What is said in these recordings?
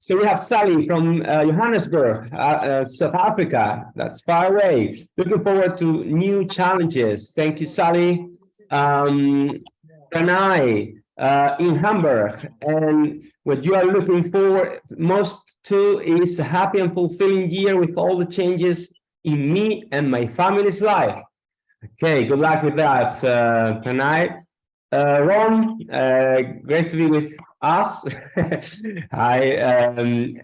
So we have Sally from Johannesburg, South Africa. That's far away. Looking forward to new challenges. Thank you, Sally. Pranay in Hamburg. And what you are looking forward most to is a happy and fulfilling year with all the changes in me and my family's life. Okay, good luck with that, Pranay. Ron, great to be with us. Hi,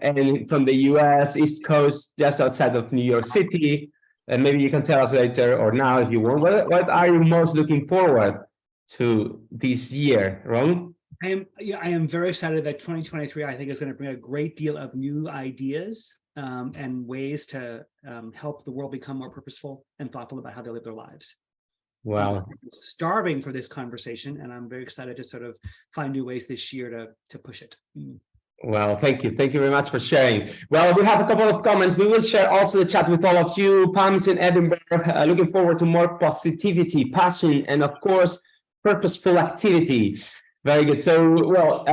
and from the US, East Coast, just outside of New York City. And maybe you can tell us later or now if you want. What are you most looking forward to this year, Ron? I am very excited that 2023, I think, is going to bring a great deal of new ideas and ways to help the world become more purposeful and thoughtful about how they live their lives. Wow. I'm starving for this conversation, and I'm very excited to sort of find new ways this year to push it. Well, thank you. Thank you very much for sharing. Well, we have a couple of comments. We will share also the chat with all of you. Pam's in Edinburgh. Looking forward to more positivity, passion, and of course, purposeful activity. Very good. So, well,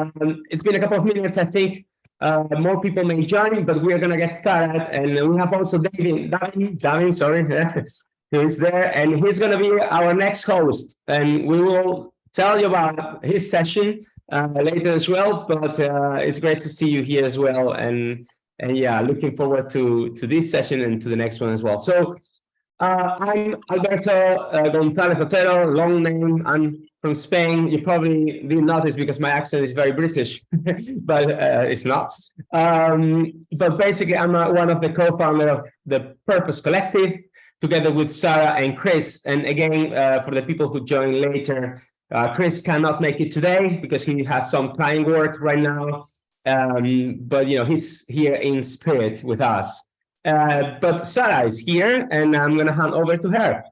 it's been a couple of minutes. I think more people may join, but we are going to get started. And we have also Davin, sorry, who is there, and he's going to be our next host. And we will tell you about his session later as well. But it's great to see you here as well. And yeah, looking forward to this session and to the next one as well. So I'm Alberto González Otero, long name. I'm from Spain. You probably didn't notice because my accent is very British, but it's not. But basically, I'm one of the co-founders of the Purpose Collective, together with Sarah and Chris. And again, for the people who join later, Chris cannot make it today because he has some client work right now. But you know, he's here in spirit with us. But Sarah is here, and I'm going to hand over to her.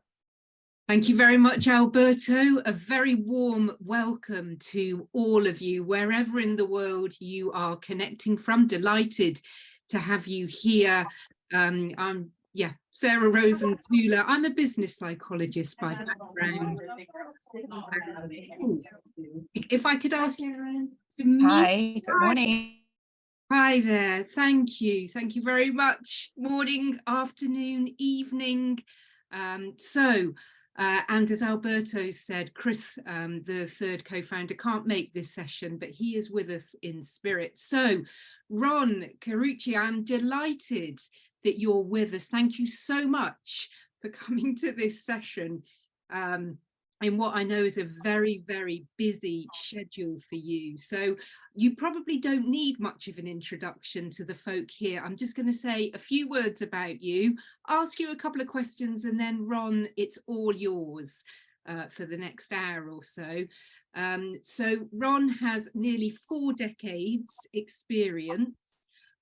Thank you very much, Alberto. A very warm welcome to all of you, wherever in the world you are connecting from. Delighted to have you here. I'm Sarah Rosenthaler. I'm a business psychologist by background. If I could ask you to meet. Hi, good morning. Hi there. Thank you. Thank you very much. Morning, afternoon, evening. And as Alberto said, Chris, the third co-founder, can't make this session, but he is with us in spirit. So, Ron Carucci, I'm delighted that you're with us. Thank you so much for coming to this session in what I know is a very, very busy schedule for you. So you probably don't need much of an introduction to the folk here. I'm just going to say a few words about you, ask you a couple of questions, and then Ron, it's all yours for the next hour or so. So Ron has nearly 4 decades experience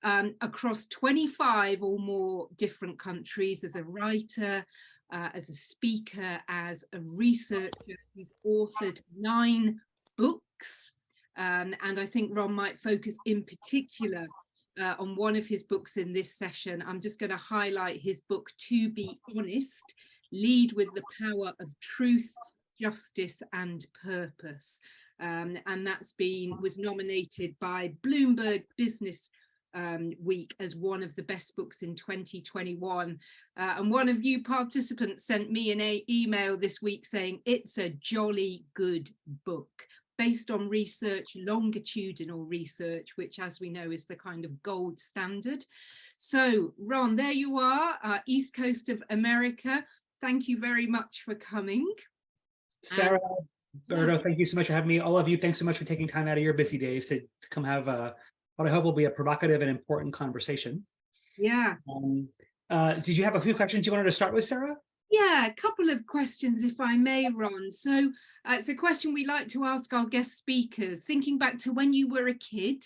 across 25 or more different countries as a writer, as a speaker, as a researcher. He's authored 9 books, and I think Ron might focus in particular on one of his books in this session. I'm just going to highlight his book, To Be Honest, Lead with the Power of Truth, Justice and Purpose. And that's was nominated by Bloomberg Business Week as one of the best books in 2021, and one of you participants sent me an email this week saying it's a jolly good book based on research, longitudinal research, which, as we know, is the kind of gold standard. So Ron, there you are, East Coast of America. Thank you very much for coming. Sarah, Berto, thank you so much for having me. All of you, thanks so much for taking time out of your busy days to come have what I hope will be a provocative and important conversation. Yeah. Did you have a few questions you wanted to start with, Sarah? Yeah, a couple of questions, if I may, Ron. So it's a question we like to ask our guest speakers. Thinking back to when you were a kid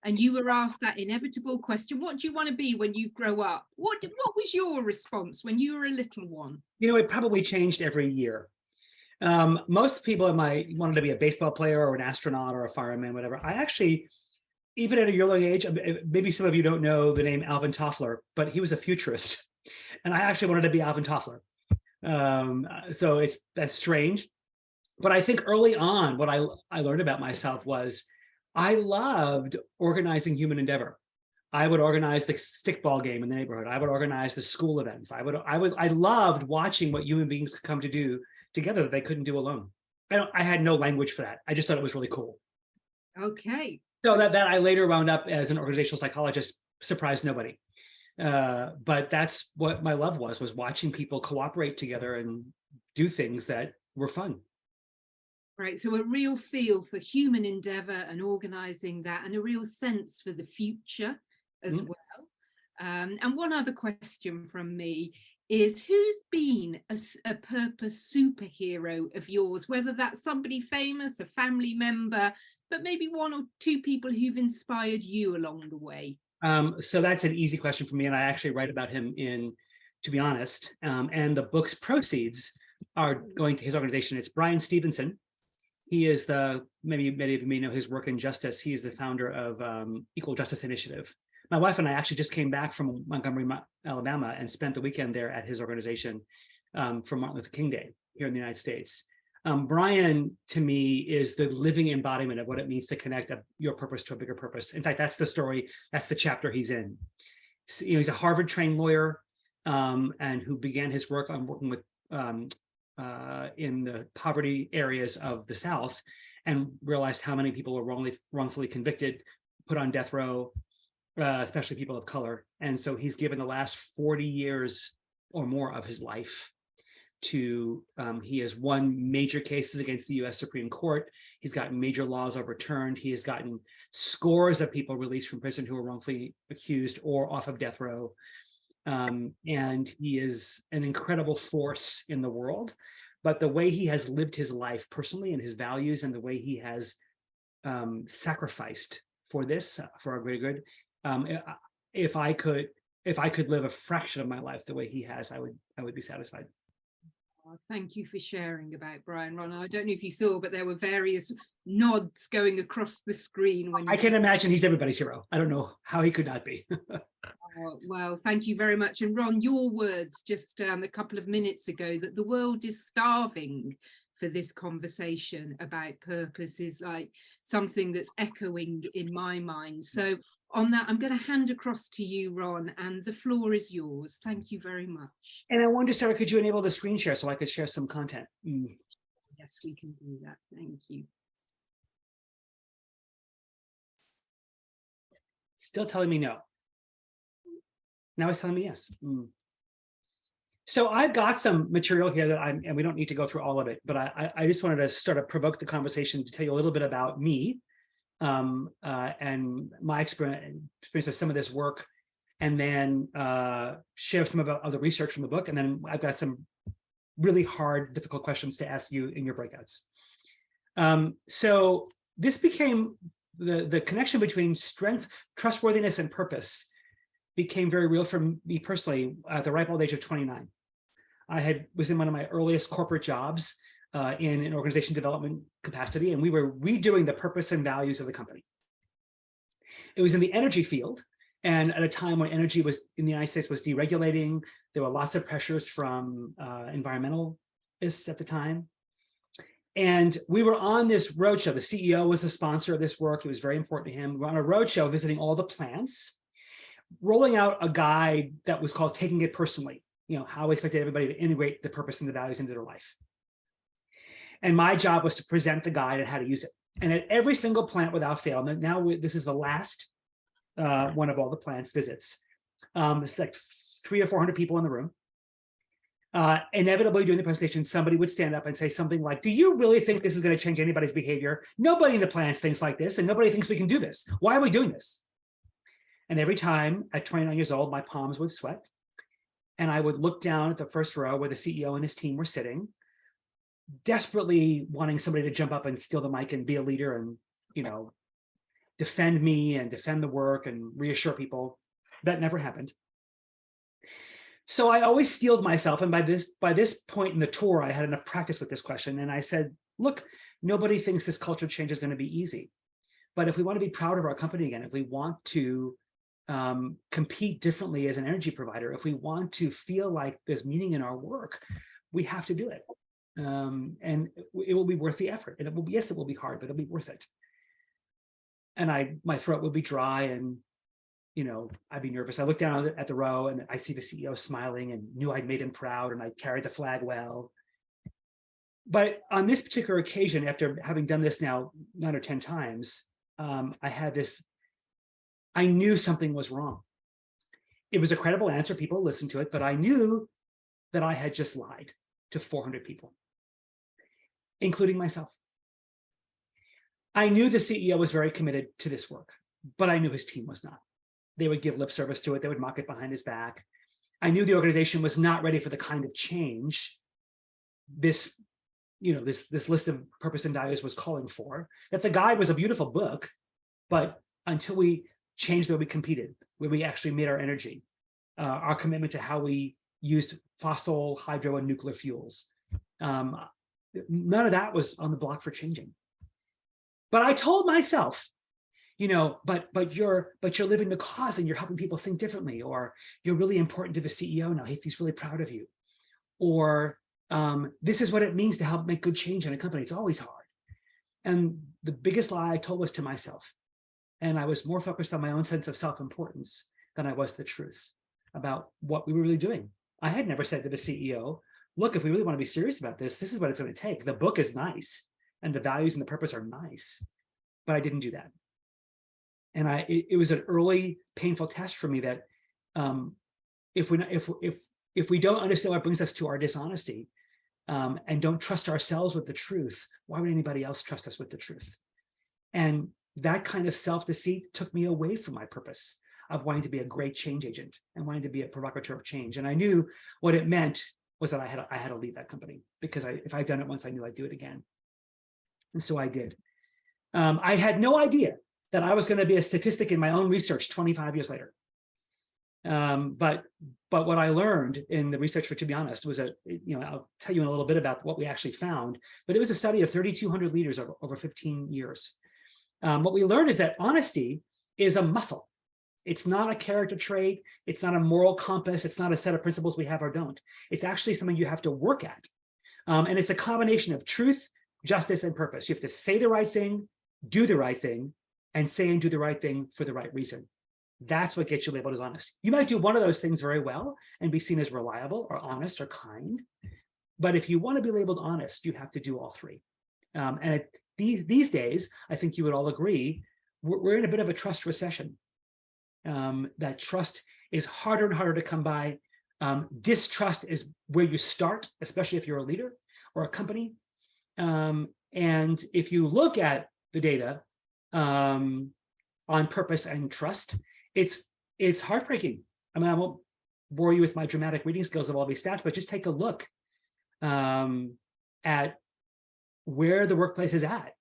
and you were asked that inevitable question, what do you want to be when you grow up? What was your response when you were a little one? You know, it probably changed every year. Most people wanted to be a baseball player or an astronaut or a fireman, whatever. I actually, even at a young age, maybe some of you don't know the name Alvin Toffler, but he was a futurist. And I actually wanted to be Alvin Toffler. So that's strange. But I think early on, what I learned about myself was I loved organizing human endeavor. I would organize the stickball game in the neighborhood. I would organize the school events. I loved watching what human beings could come to do together that they couldn't do alone. I had no language for that. I just thought it was really cool. Okay. So that I later wound up as an organizational psychologist, surprised nobody. But that's what my love was watching people cooperate together and do things that were fun. Right. So a real feel for human endeavor and organizing that, and a real sense for the future as well. And one other question from me is, who's been a purpose superhero of yours, whether that's somebody famous, a family member, but maybe one or two people who've inspired you along the way? So that's an easy question for me, and I actually write about him in To Be Honest, and the book's proceeds are going to his organization. It's Brian Stevenson. He is many of you may know his work in justice. He is the founder of Equal Justice Initiative. My wife and I actually just came back from Montgomery, Alabama, and spent the weekend there at his organization for Martin Luther King Day here in the United States. Brian, to me, is the living embodiment of what it means to connect your purpose to a bigger purpose. In fact, that's the story, that's the chapter he's in. So, he's a Harvard-trained lawyer and who began his work on working with in the poverty areas of the South, and realized how many people were wrongfully convicted, put on death row, especially people of color. And so he's given the last 40 years or more of his life to, he has won major cases against the US Supreme Court. He's gotten major laws overturned. He has gotten scores of people released from prison who were wrongfully accused or off of death row. And he is an incredible force in the world. But the way he has lived his life personally and his values, and the way he has sacrificed for this, for our greater good, if I could live a fraction of my life the way he has, I would be satisfied. Thank you for sharing about Brian, Ron. I don't know if you saw, but there were various nods going across the screen. When I can imagine he's everybody's hero. I don't know how he could not be. Well, thank you very much. And Ron, your words just a couple of minutes ago, that the world is starving for this conversation about purpose, is like something that's echoing in my mind. So on that, I'm going to hand across to you, Ron, and the floor is yours. Thank you very much. And I wonder, Sarah, could you enable the screen share so I could share some content? Yes, we can do that. Thank you. Still telling me no. Now it's telling me yes. So I've got some material here that and we don't need to go through all of it, but I just wanted to sort of provoke the conversation to tell you a little bit about me and my experience of some of this work, and then share some of the research from the book. And then I've got some really hard, difficult questions to ask you in your breakouts. So this became the connection between strength, trustworthiness, and purpose became very real for me personally at the ripe old age of 29. I was in one of my earliest corporate jobs in an organization development capacity, and we were redoing the purpose and values of the company. It was in the energy field, and at a time when energy was in the United States was deregulating. There were lots of pressures from environmentalists at the time. And we were on this roadshow. The CEO was the sponsor of this work. It was very important to him. We were on a roadshow visiting all the plants, rolling out a guide that was called Taking It Personally, how we expected everybody to integrate the purpose and the values into their life. And my job was to present the guide and how to use it. And at every single plant without fail, now this is the last one of all the plants visits. It's like 300 or 400 people in the room. Inevitably during the presentation, somebody would stand up and say something like, do you really think this is going to change anybody's behavior? Nobody in the plants thinks like this, and nobody thinks we can do this. Why are we doing this? And every time at 29 years old, my palms would sweat. And I would look down at the first row where the CEO and his team were sitting, desperately wanting somebody to jump up and steal the mic and be a leader and, defend me and defend the work and reassure people. That never happened. So I always steeled myself. And by this point in the tour, I had enough practice with this question. And I said, look, nobody thinks this culture change is going to be easy. But if we want to be proud of our company again, if we want to compete differently as an energy provider, if we want to feel like there's meaning in our work, we have to do it. And it will be worth the effort. And it will be, yes, it will be hard, but it'll be worth it. And my throat will be dry, and I'd be nervous. I look down at the row and I see the CEO smiling and knew I'd made him proud and I carried the flag well. But on this particular occasion, after having done this now 9 or 10 times, I knew something was wrong. It was a credible answer. People listened to it, but I knew that I had just lied to 400 people, including myself. I knew the CEO was very committed to this work, but I knew his team was not. They would give lip service to it. They would mock it behind his back. I knew the organization was not ready for the kind of change this list of purpose and values was calling for. That the guide was a beautiful book, but until we changed the way we competed, where we actually made our energy, our commitment to how we used fossil, hydro, and nuclear fuels, none of that was on the block for changing. But I told myself, but you're living the cause and you're helping people think differently, or you're really important to the CEO now. He's really proud of you, or this is what it means to help make good change in a company. It's always hard. And the biggest lie I told was to myself. And I was more focused on my own sense of self-importance than I was the truth about what we were really doing. I had never said to the CEO, look, if we really want to be serious about this, this is what it's going to take. The book is nice and the values and the purpose are nice, but I didn't do that. And it was an early painful test for me that if we don't understand what brings us to our dishonesty, and don't trust ourselves with the truth, why would anybody else trust us with the truth? And that kind of self-deceit took me away from my purpose of wanting to be a great change agent and wanting to be a provocateur of change. And I knew what it meant was that I had to leave that company, because if I'd done it once, I knew I'd do it again. And so I did. I had no idea that I was going to be a statistic in my own research 25 years later. But what I learned in the research, to be honest, was I'll tell you in a little bit about what we actually found, but it was a study of 3,200 leaders over 15 years. What we learned is that honesty is a muscle. It's not a character trait. It's not a moral compass. It's not a set of principles we have or don't. It's actually something you have to work at. And it's a combination of truth, justice, and purpose. You have to say the right thing, do the right thing, and say and do the right thing for the right reason. That's what gets you labeled as honest. You might do one of those things very well and be seen as reliable or honest or kind. But if you want to be labeled honest, you have to do all three. And these days, I think you would all agree, we're in a bit of a trust recession. That trust is harder and harder to come by. Distrust is where you start, especially if you're a leader or a company. And if you look at the data on purpose and trust, it's heartbreaking. I mean, I won't bore you with my dramatic reading skills of all these stats, but just take a look at where the workplace is at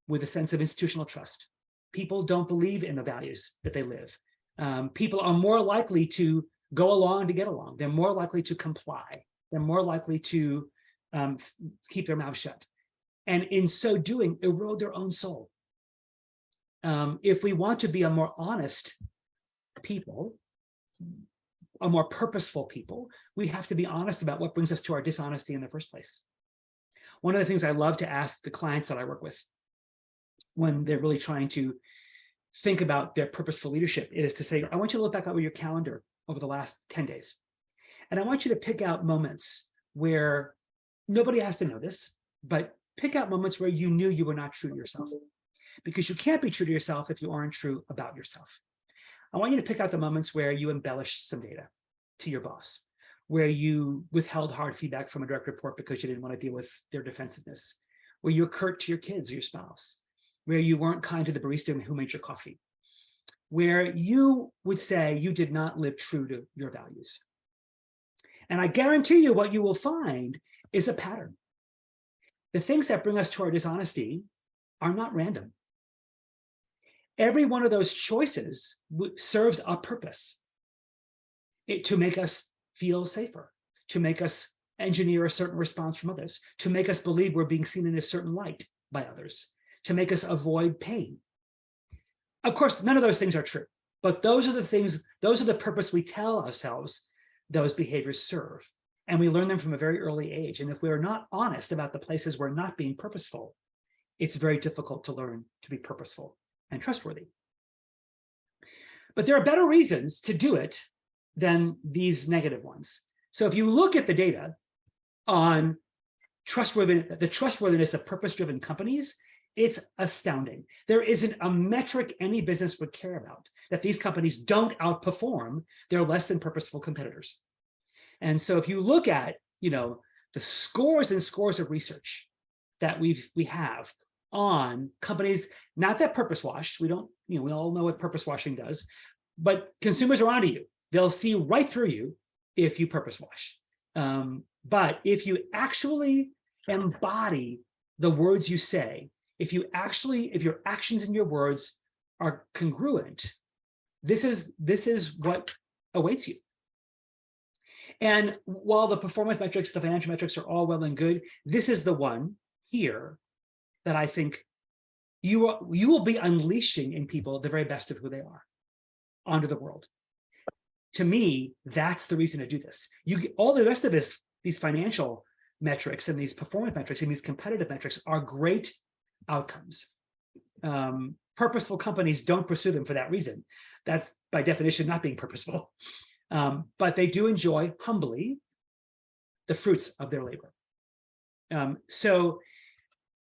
with a sense of institutional trust. People don't believe in the values that they live. People are more likely to go along to get along. They're more likely to comply. They're more likely to keep their mouth shut. And in so doing, erode their own soul. If we want to be a more honest people, a more purposeful people, we have to be honest about what brings us to our dishonesty in the first place. One of the things I love to ask the clients that I work with when they're really trying to think about their purposeful leadership is to say, I want you to look back over your calendar over the last 10 days. And I want you to pick out moments where nobody has to know this, but pick out moments where you knew you were not true to yourself. Because you can't be true to yourself if you aren't true about yourself. I want you to pick out the moments where you embellished some data to your boss, where you withheld hard feedback from a direct report because you didn't want to deal with their defensiveness, where you were curt to your kids or your spouse, where you weren't kind to the barista who made your coffee, where you would say you did not live true to your values. And I guarantee you what you will find is a pattern. The things that bring us to our dishonesty are not random. Every one of those choices serves a purpose. To make us feel safer, to make us engineer a certain response from others, to make us believe we're being seen in a certain light by others, to make us avoid pain. Of course, none of those things are true, but those are the things, those are the purpose we tell ourselves those behaviors serve. And we learn them from a very early age. And if we are not honest about the places we're not being purposeful, it's very difficult to learn to be purposeful and trustworthy. But there are better reasons to do it than these negative ones. So if you look at the data on the trustworthiness of purpose-driven companies, it's astounding. There isn't a metric any business would care about that these companies don't outperform their less than purposeful competitors. And so if you look at, the scores and scores of research that we have on companies, not that purpose wash, we don't, we all know what purpose washing does, but consumers are onto you. They'll see right through you if you purpose wash. But if you actually embody the words you say, if your actions and your words are congruent, this is what awaits you. And while the performance metrics, the financial metrics are all well and good, this is the one here that I think you will be unleashing in people the very best of who they are onto the world. To me, that's the reason to do this. All the rest of these financial metrics and these performance metrics and these competitive metrics are great outcomes. Purposeful companies don't pursue them for that reason. That's by definition not being purposeful. But they do enjoy humbly the fruits of their labor. So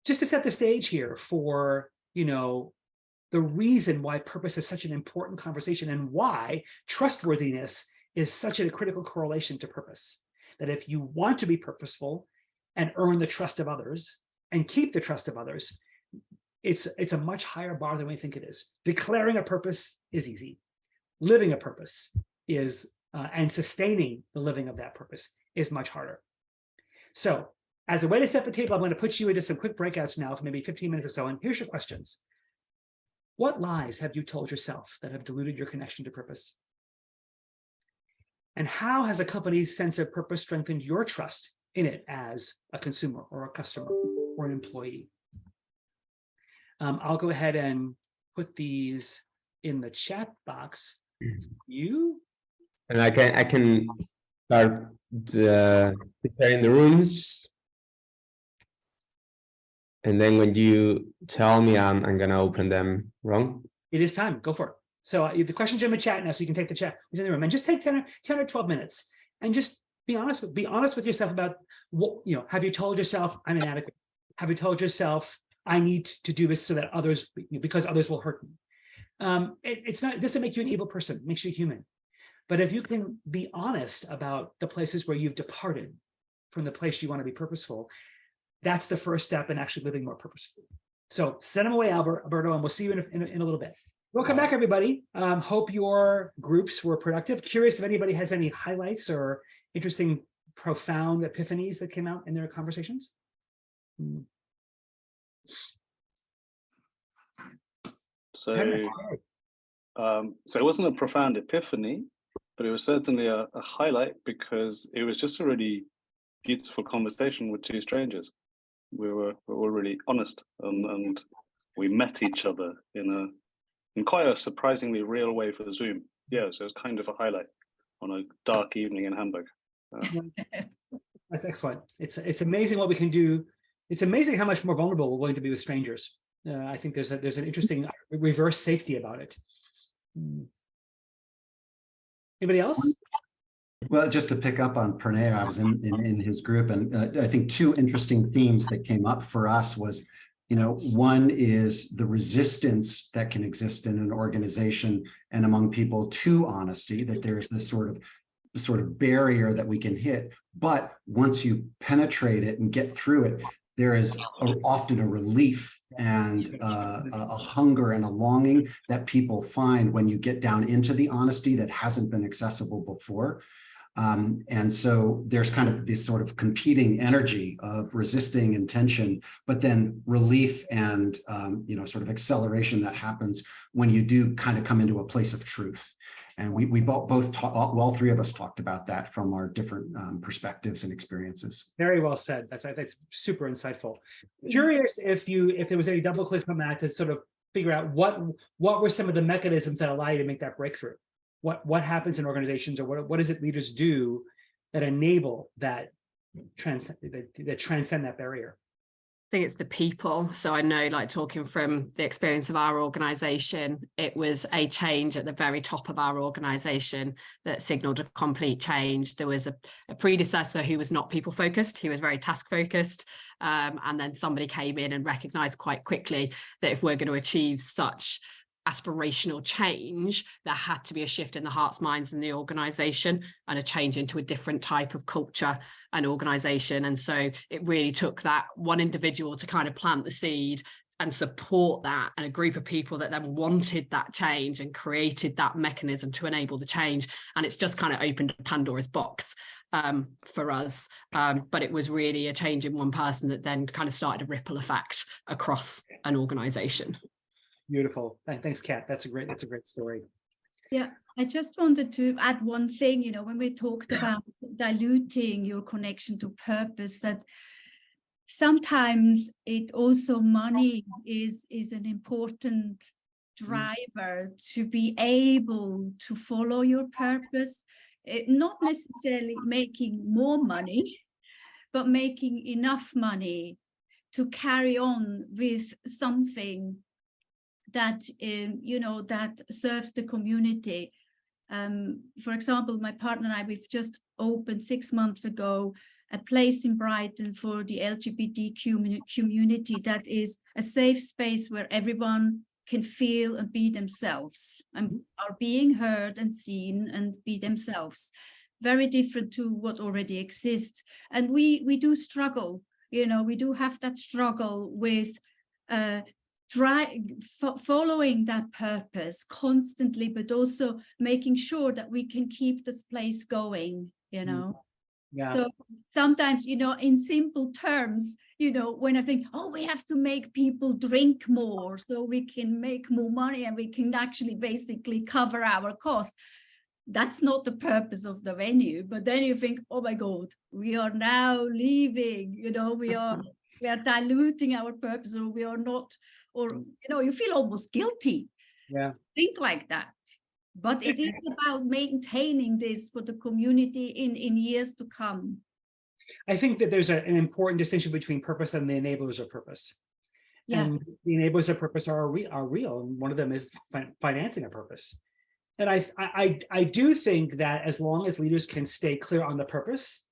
just to set the stage here for, the reason why purpose is such an important conversation and why trustworthiness is such a critical correlation to purpose. That if you want to be purposeful and earn the trust of others and keep the trust of others, it's a much higher bar than we think it is. Declaring a purpose is easy. Living a purpose is, and sustaining the living of that purpose is much harder. So as a way to set the table, I'm going to put you into some quick breakouts now for maybe 15 minutes or so. And here's your questions. What lies have you told yourself that have diluted your connection to purpose? And how has a company's sense of purpose strengthened your trust in it as a consumer or a customer or an employee? I'll go ahead and put these in the chat box. You? And I can start preparing the rooms. And then when you tell me, I'm going to open them. Wrong? It is time. Go for it. So the questions are in the chat now, so you can take the chat in the room and just take 10 or 12 minutes and just be honest with yourself about what, have you told yourself I'm inadequate? Have you told yourself I need to do this so that others, because others will hurt me? It doesn't make you an evil person, it makes you human. But if you can be honest about the places where you've departed from the place you want to be purposeful, that's the first step in actually living more purposefully. So send them away, Alberto, and we'll see you in a little bit. Welcome back, everybody. Hope your groups were productive. Curious if anybody has any highlights or interesting, profound epiphanies that came out in their conversations. So it wasn't a profound epiphany, but it was certainly a highlight because it was just a really beautiful conversation with two strangers. We were really honest and we met each other in quite a surprisingly real way for Zoom. Yeah, so it's kind of a highlight on a dark evening in Hamburg. That's excellent. It's amazing what we can do. It's amazing how much more vulnerable we're willing to be with strangers. I think there's an interesting reverse safety about it. Anybody else? Well, just to pick up on Pranay, I was in his group, and I think two interesting themes that came up for us was, one is the resistance that can exist in an organization and among people to honesty, that there's this sort of barrier that we can hit. But once you penetrate it and get through it, there is often a relief and a hunger and a longing that people find when you get down into the honesty that hasn't been accessible before. And so there's kind of this sort of competing energy of resisting and tension, but then relief and, sort of acceleration that happens when you do kind of come into a place of truth. And we all three of us talked about that from our different perspectives and experiences. Very well said. That's super insightful. Curious if there was any double click on that to sort of figure out what were some of the mechanisms that allow you to make that breakthrough. What happens in organizations, or what is it leaders do that enable that transcend that barrier? think it's the people. So I know, like, talking from the experience of our organization, it was a change at the very top of our organization that signaled a complete change. There was a predecessor who was not people focused, he was very task focused, and then somebody came in and recognized quite quickly that if we're going to achieve such aspirational change, there had to be a shift in the hearts, minds, and the organization, and a change into a different type of culture and organization. And so it really took that one individual to kind of plant the seed and support that, and a group of people that then wanted that change and created that mechanism to enable the change. And it's just kind of opened Pandora's box for us. But it was really a change in one person that then kind of started a ripple effect across an organization. Beautiful. Thanks, Kat. That's a great story. Yeah, I just wanted to add one thing, you know, when we talked about diluting your connection to purpose, that sometimes it also money is an important driver to be able to follow your purpose, not necessarily making more money, but making enough money to carry on with something that you know, that serves the community. For example, my partner and I, we've just opened 6 months ago a place in Brighton for the LGBTQ community that is a safe space where everyone can feel and be themselves and are being heard and seen and be themselves. Very different to what already exists. And we do struggle, you know, we do have that struggle with following that purpose constantly, but also making sure that we can keep this place going, you know. Yeah. So sometimes, you know, in simple terms, you know, when I think, oh, we have to make people drink more so we can make more money and we can actually basically cover our costs, that's not the purpose of the venue. But then you think, oh my God, we are now leaving, you know, we are diluting our purpose, or we are not, or, you know, you feel almost guilty. Yeah. Think like that. But it is about maintaining this for the community in years to come. I think that there's an important distinction between purpose and the enablers of purpose. Yeah. And the enablers of purpose are real, and one of them is financing a purpose. And I do think that as long as leaders can stay clear on the purpose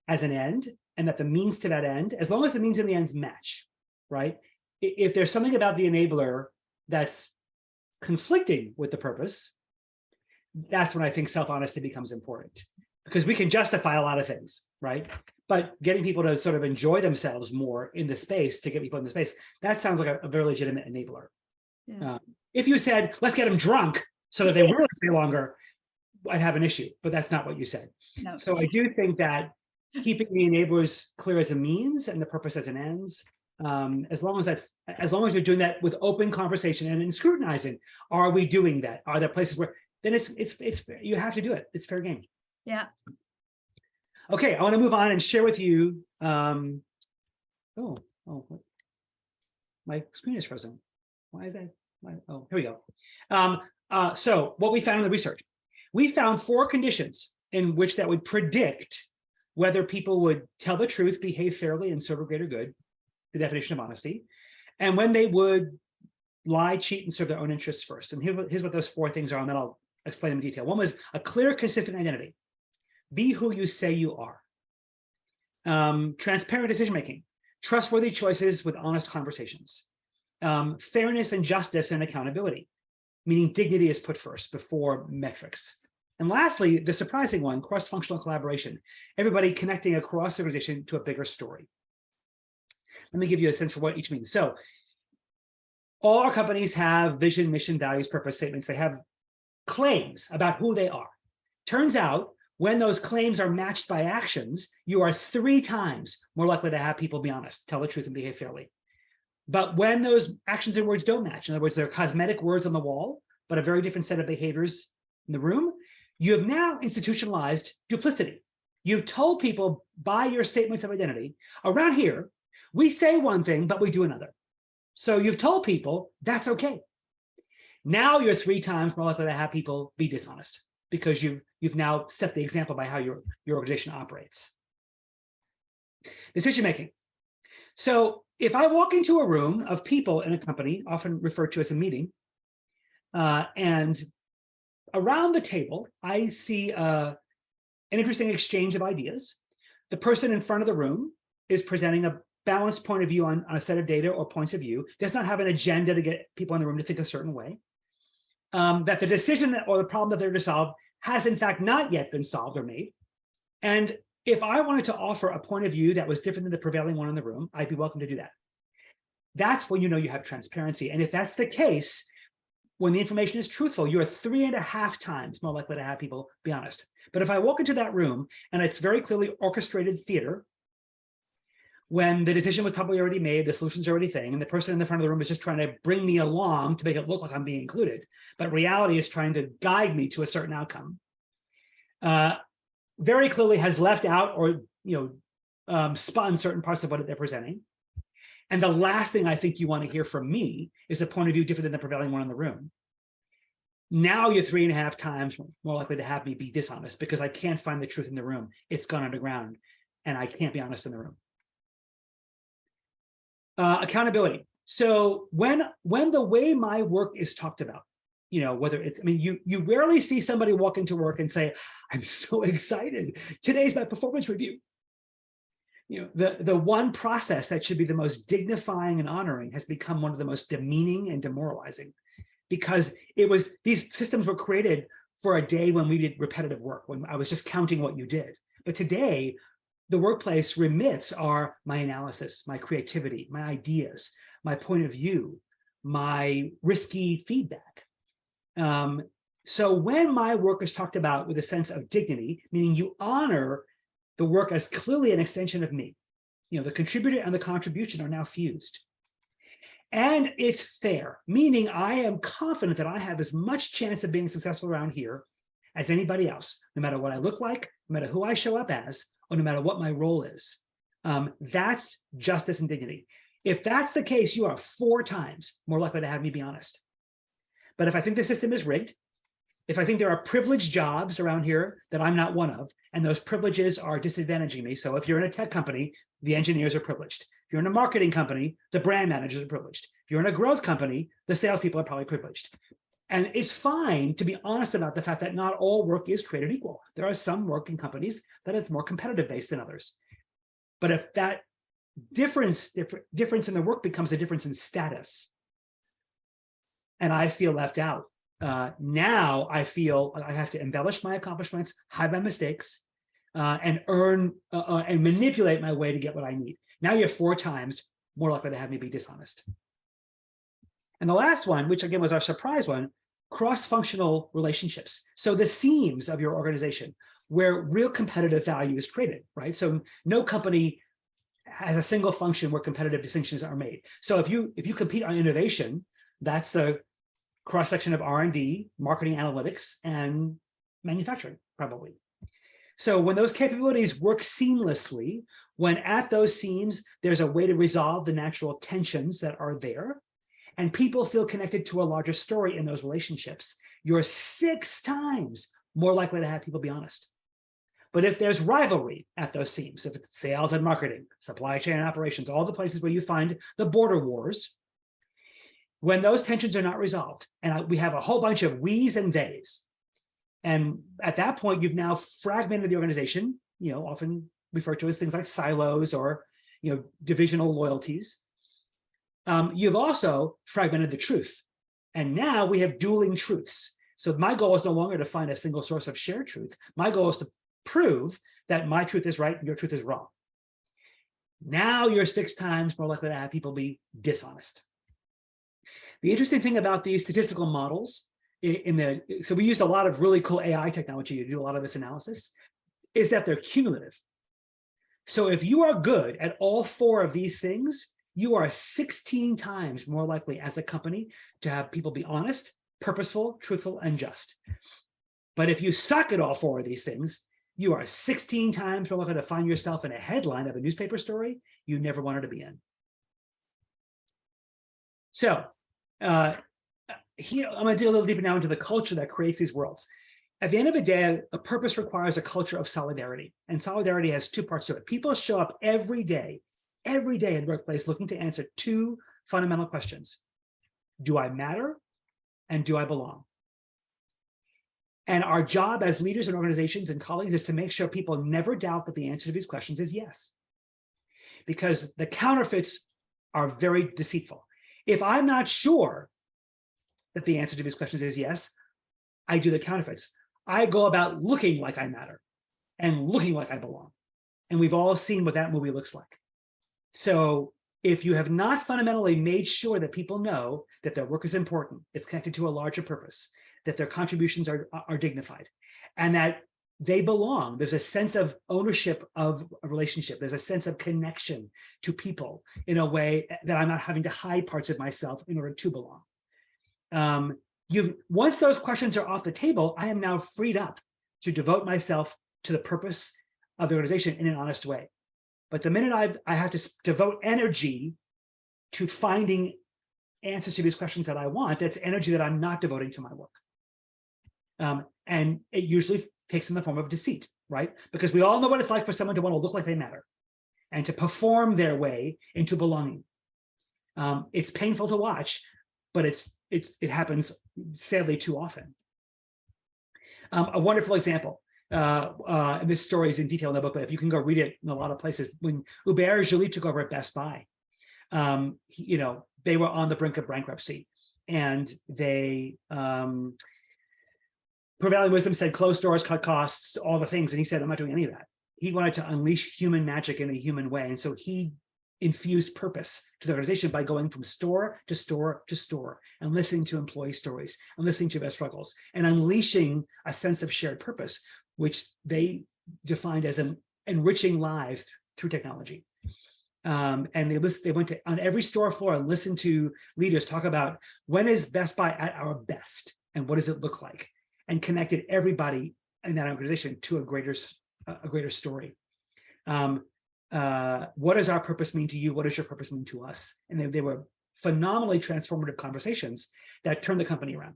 as an end, and that the means to that end, as long as the means and the ends match, right? If there's something about the enabler that's conflicting with the purpose, that's when I think self-honesty becomes important, because we can justify a lot of things, right? But getting people to sort of enjoy themselves more in the space, to get people in the space, that sounds like a very legitimate enabler. Yeah. If you said, let's get them drunk so that they really stay longer, I'd have an issue, but that's not what you said. No. So I do think that keeping the enablers clear as a means and the purpose as an ends, as long as you're doing that with open conversation and in scrutinizing, are we doing that? Are there places where, then it's you have to do it. It's fair game. Yeah. Okay, I want to move on and share with you. My screen is frozen. Why is that? Oh, here we go. So what we found in the research, we found 4 conditions in which that would predict whether people would tell the truth, behave fairly, and serve a greater good, the definition of honesty, and when they would lie, cheat, and serve their own interests first. And here's what those 4 things are, and then I'll explain them in detail. One was a clear, consistent identity. Be who you say you are. Transparent decision-making. Trustworthy choices with honest conversations. Fairness and justice and accountability, meaning dignity is put first before metrics. And lastly, the surprising one, cross-functional collaboration. Everybody connecting across the organization to a bigger story. Let me give you a sense for what each means. So all our companies have vision, mission, values, purpose statements. They have claims about who they are. Turns out, when those claims are matched by actions, you are 3 times more likely to have people be honest, tell the truth, and behave fairly. But when those actions and words don't match, in other words, they're cosmetic words on the wall, but a very different set of behaviors in the room, you have now institutionalized duplicity. You've told people by your statements of identity, around here, we say one thing, but we do another. So you've told people that's okay. Now you're 3 times more likely to have people be dishonest, because you've now set the example by how your organization operates. Decision-making. So if I walk into a room of people in a company, often referred to as a meeting, and around the table, I see an interesting exchange of ideas. The person in front of the room is presenting a balanced point of view on a set of data or points of view, does not have an agenda to get people in the room to think a certain way. That the decision or the problem that they're to solve has in fact not yet been solved or made. And if I wanted to offer a point of view that was different than the prevailing one in the room, I'd be welcome to do that. That's when you know you have transparency. And if that's the case, when the information is truthful, you're 3.5 times more likely to have people be honest. But if I walk into that room and it's very clearly orchestrated theater, when the decision was probably already made, the solution's already thing, and the person in the front of the room is just trying to bring me along to make it look like I'm being included, but reality is trying to guide me to a certain outcome, very clearly has left out or spun certain parts of what they're presenting. And the last thing I think you want to hear from me is a point of view different than the prevailing one in the room. Now you're 3.5 times more likely to have me be dishonest because I can't find the truth in the room. It's gone underground and I can't be honest in the room. Accountability. So when the way my work is talked about, whether it's, you rarely see somebody walk into work and say, I'm so excited. Today's my performance review. The one process that should be the most dignifying and honoring has become one of the most demeaning and demoralizing because these systems were created for a day when we did repetitive work, when I was just counting what you did. But today, the workplace remits are my analysis, my creativity, my ideas, my point of view, my risky feedback. So when my work is talked about with a sense of dignity, meaning you honor the work as clearly an extension of me, the contributor and the contribution are now fused. And it's fair, meaning I am confident that I have as much chance of being successful around here as anybody else, no matter what I look like, no matter who I show up as, or no matter what my role is. That's justice and dignity. If that's the case, you are 4 times more likely to have me be honest. But if I think the system is rigged, if I think there are privileged jobs around here that I'm not one of, and those privileges are disadvantaging me. So if you're in a tech company, the engineers are privileged. If you're in a marketing company, the brand managers are privileged. If you're in a growth company, the salespeople are probably privileged. And it's fine to be honest about the fact that not all work is created equal. There are some work in companies that is more competitive based than others. But if that difference in the work becomes a difference in status, and I feel left out, now I feel I have to embellish my accomplishments, hide my mistakes, and earn and manipulate my way to get what I need. Now you're 4 times more likely to have me be dishonest. And the last one, which again was our surprise one, cross-functional relationships. So the seams of your organization where real competitive value is created, right? So no company has a single function where competitive distinctions are made. So if you compete on innovation, that's the cross-section of R&D, marketing analytics, and manufacturing, probably. So when those capabilities work seamlessly, when at those seams, there's a way to resolve the natural tensions that are there, and people feel connected to a larger story in those relationships, you're 6 times more likely to have people be honest. But if there's rivalry at those seams, if it's sales and marketing, supply chain and operations, all the places where you find the border wars, when those tensions are not resolved, and we have a whole bunch of we's and they's, and at that point, you've now fragmented the organization, often referred to as things like silos or, divisional loyalties. You've also fragmented the truth. And now we have dueling truths. So my goal is no longer to find a single source of shared truth. My goal is to prove that my truth is right and your truth is wrong. Now you're 6 times more likely to have people be dishonest. The interesting thing about these statistical models, so we used a lot of really cool AI technology to do a lot of this analysis, is that they're cumulative. So if you are good at all 4 of these things, you are 16 times more likely as a company to have people be honest, purposeful, truthful, and just. But if you suck at all 4 of these things, you are 16 times more likely to find yourself in a headline of a newspaper story you never wanted to be in. So here, I'm going to dig a little deeper now into the culture that creates these worlds. At the end of the day, a purpose requires a culture of solidarity. And solidarity has 2 parts to it. People show up every day every day in the workplace looking to answer two fundamental questions. Do I matter? And do I belong? And our job as leaders in organizations and colleagues is to make sure people never doubt that the answer to these questions is yes. Because the counterfeits are very deceitful. If I'm not sure that the answer to these questions is yes, I do the counterfeits. I go about looking like I matter and looking like I belong. And we've all seen what that movie looks like. So if you have not fundamentally made sure that people know that their work is important, it's connected to a larger purpose, that their contributions are dignified, and that they belong, there's a sense of ownership of a relationship, there's a sense of connection to people in a way that I'm not having to hide parts of myself in order to belong. Once those questions are off the table, I am now freed up to devote myself to the purpose of the organization in an honest way. But the minute I have to devote energy to finding answers to these questions that I want, that's energy that I'm not devoting to my work. And it usually takes in the form of deceit, right? Because we all know what it's like for someone to want to look like they matter and to perform their way into belonging. It's painful to watch, but it happens sadly too often. A wonderful example, and this story is in detail in the book, but if you can go read it in a lot of places, when Hubert Joly took over at Best Buy, they were on the brink of bankruptcy, and they prevailing wisdom said close stores, cut costs, all the things, and he said, I'm not doing any of that. He wanted to unleash human magic in a human way, and so he infused purpose to the organization by going from store to store to store and listening to employee stories and listening to their struggles and unleashing a sense of shared purpose, which they defined as enriching lives through technology. And they went to on every store floor and listened to leaders talk about when is Best Buy at our best and what does it look like, and connected everybody in that organization to a greater story. What does our purpose mean to you? What does your purpose mean to us? And they were phenomenally transformative conversations that turned the company around.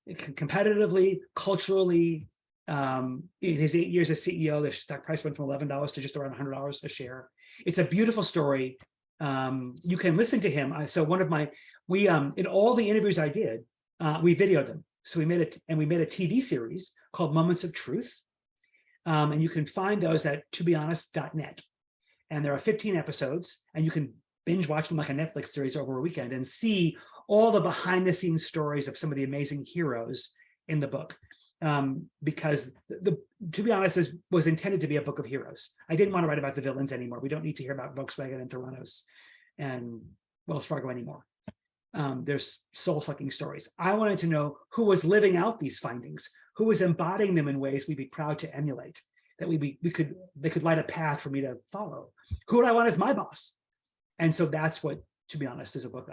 Competitively, culturally, in his 8 years as CEO, the stock price went from $11 to just around $100 a share. It's a beautiful story. You can listen to him. So in all the interviews I did, we videoed them. So we made a TV series called Moments of Truth. And you can find those at tobehonest.net. And there are 15 episodes, and you can binge watch them like a Netflix series over a weekend and see all the behind the scenes stories of some of the amazing heroes in the book. Because to be honest, this was intended to be a book of heroes. I didn't want to write about the villains anymore. We don't need to hear about Volkswagen and Theranos and Wells Fargo anymore. There's soul-sucking stories. I wanted to know who was living out these findings, who was embodying them in ways we'd be proud to emulate, that they could light a path for me to follow. Who would I want as my boss? And so that's what, to be honest, is a book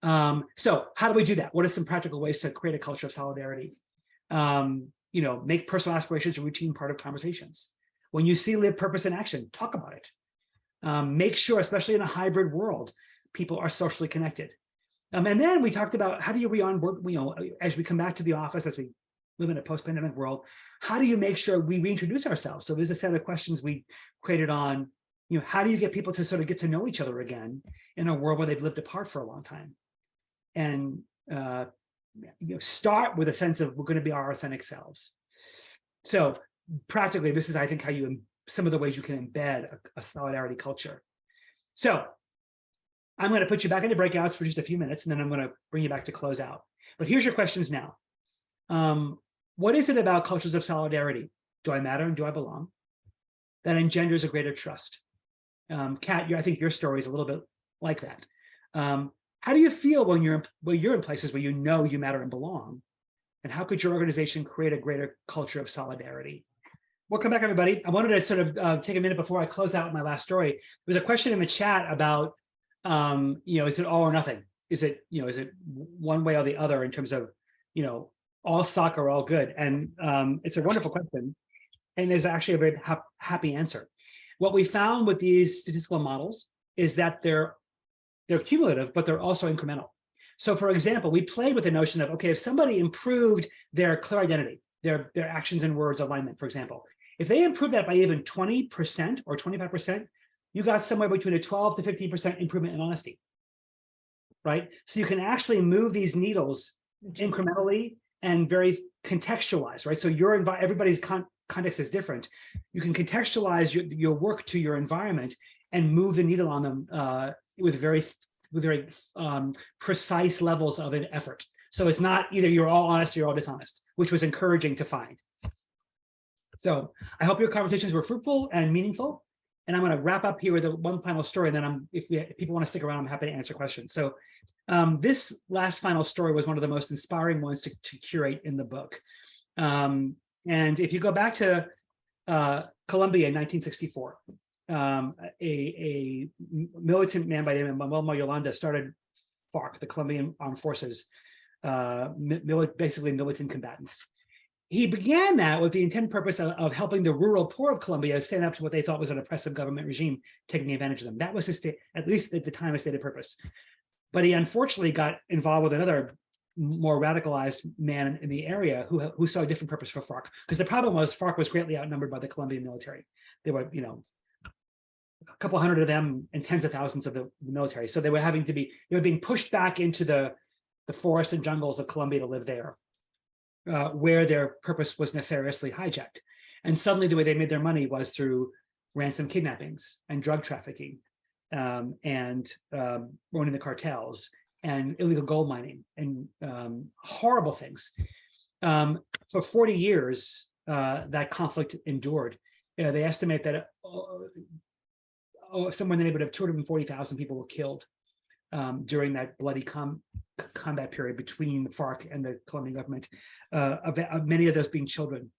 of. So how do we do that? What are some practical ways to create a culture of solidarity? Make personal aspirations a routine part of conversations. When you see live purpose in action, talk about it. Make sure, especially in a hybrid world, people are socially connected. And then we talked about how do you re-onboard, as we come back to the office, as we live in a post-pandemic world, how do you make sure we reintroduce ourselves? So there's a set of questions we created on, how do you get people to sort of get to know each other again in a world where they've lived apart for a long time? And start with a sense of we're going to be our authentic selves. So practically, this is, I think, some of the ways you can embed a solidarity culture. So I'm going to put you back into breakouts for just a few minutes, and then I'm going to bring you back to close out. But here's your questions now. What is it about cultures of solidarity? Do I matter and do I belong? That engenders a greater trust. Kat, I think your story is a little bit like that. How do you feel when you're in places where you know you matter and belong? And how could your organization create a greater culture of solidarity? Welcome back, everybody. I wanted to sort of take a minute before I close out my last story. There's a question in the chat about, is it all or nothing? Is it one way or the other in terms of, all suck or all good? And it's a wonderful question. And there's actually a very happy answer. What we found with these statistical models is that they're cumulative, but they're also incremental. So for example, we played with the notion of, okay, if somebody improved their clear identity, their actions and words alignment, for example, if they improve that by even 20% or 25%, you got somewhere between a 12 to 15% improvement in honesty, right? So you can actually move these needles incrementally and very contextualized, right? So everybody's context is different. You can contextualize your work to your environment and move the needle on them with very precise levels of an effort. So it's not either you're all honest or you're all dishonest, which was encouraging to find. So I hope your conversations were fruitful and meaningful. And I'm going to wrap up here with one final story. And then if people want to stick around, I'm happy to answer questions. So this last final story was one of the most inspiring ones to curate in the book. And if you go back to Colombia in 1964, a militant man by the name of Manuel Yolanda started FARC, the Colombian Armed Forces, basically militant combatants. He began that with the intended purpose of helping the rural poor of Colombia stand up to what they thought was an oppressive government regime taking advantage of them. That was his, at least at the time, a stated purpose. But he unfortunately got involved with another more radicalized man in the area who saw a different purpose for FARC. Because the problem was FARC was greatly outnumbered by the Colombian military. There were, a couple hundred of them and tens of thousands of the military. So they were being pushed back into the forests and jungles of Colombia to live there, where their purpose was nefariously hijacked. And suddenly the way they made their money was through ransom kidnappings and drug trafficking and running the cartels and illegal gold mining and horrible things. For 40 years, that conflict endured. They estimate that somewhere in the neighborhood of 240,000 people were killed during that bloody combat period between the FARC and the Colombian government, many of those being children.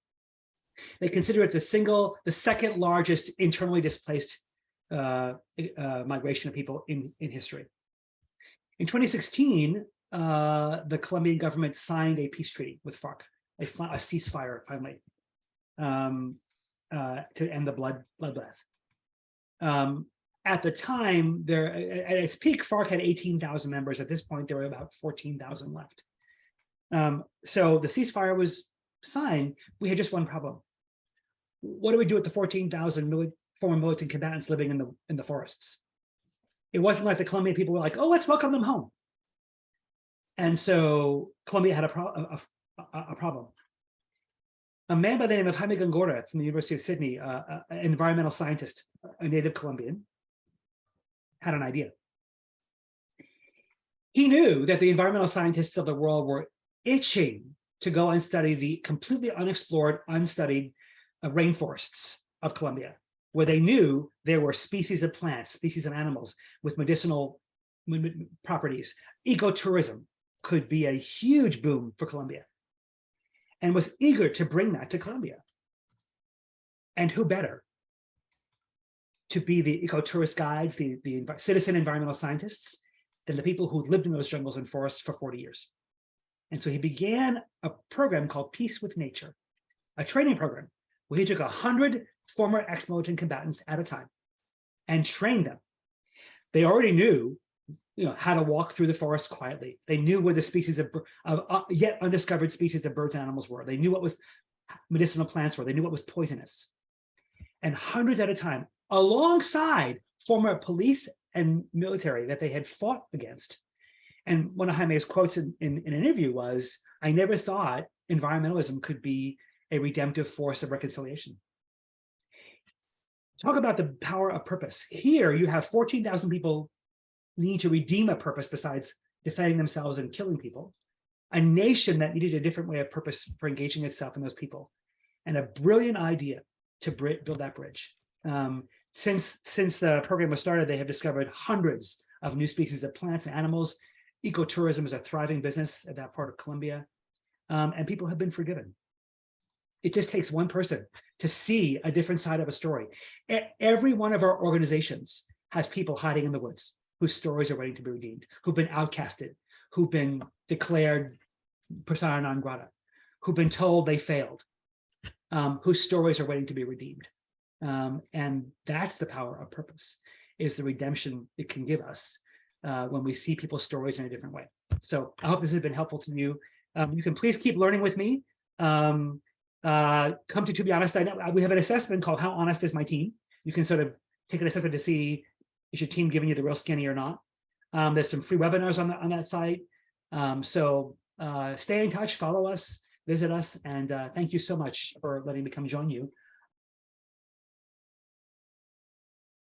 They consider it the second largest internally displaced migration of people in history. In 2016, the Colombian government signed a peace treaty with FARC, a ceasefire finally, to end the bloodbath. At the time, at its peak, FARC had 18,000 members. At this point, there were about 14,000 left. So the ceasefire was signed. We had just one problem. What do we do with the 14,000 former militant combatants living in the forests? It wasn't like the Colombian people were like, oh, let's welcome them home. And so Colombia had a problem. A man by the name of Jaime Gongora from the University of Sydney, an environmental scientist, a native Colombian, had an idea. He knew that the environmental scientists of the world were itching to go and study the completely unexplored, unstudied rainforests of Colombia, where they knew there were species of plants, species of animals with medicinal properties. Ecotourism could be a huge boom for Colombia, and was eager to bring that to Colombia. And who better to be the ecotourist guides, the citizen environmental scientists, than the people who lived in those jungles and forests for 40 years. And so he began a program called Peace with Nature, a training program where he took 100 former ex-militant combatants at a time and trained them. They already knew, how to walk through the forest quietly. They knew where the species of yet undiscovered species of birds and animals were. They knew what was medicinal plants were. They knew what was poisonous. And hundreds at a time, alongside former police and military that they had fought against. And one of Jaime's quotes in an interview was, I never thought environmentalism could be a redemptive force of reconciliation. Talk about the power of purpose. Here you have 14,000 people need to redeem a purpose besides defending themselves and killing people. A nation that needed a different way of purpose for engaging itself in those people. And a brilliant idea to build that bridge. Since the program was started, they have discovered hundreds of new species of plants and animals. Ecotourism is a thriving business at that part of Colombia, and people have been forgiven. It just takes one person to see a different side of a story. Every one of our organizations has people hiding in the woods whose stories are waiting to be redeemed, who've been outcasted, who've been declared persona non grata, who've been told they failed, whose stories are waiting to be redeemed. And that's the power of purpose, is the redemption it can give us when we see people's stories in a different way. So I hope this has been helpful to you. You can please keep learning with me. Come to Be Honest. I know we have an assessment called How Honest Is My Team? You can sort of take an assessment to see is your team giving you the real skinny or not. There's some free webinars on that site. So stay in touch, follow us, visit us, and thank you so much for letting me come join you.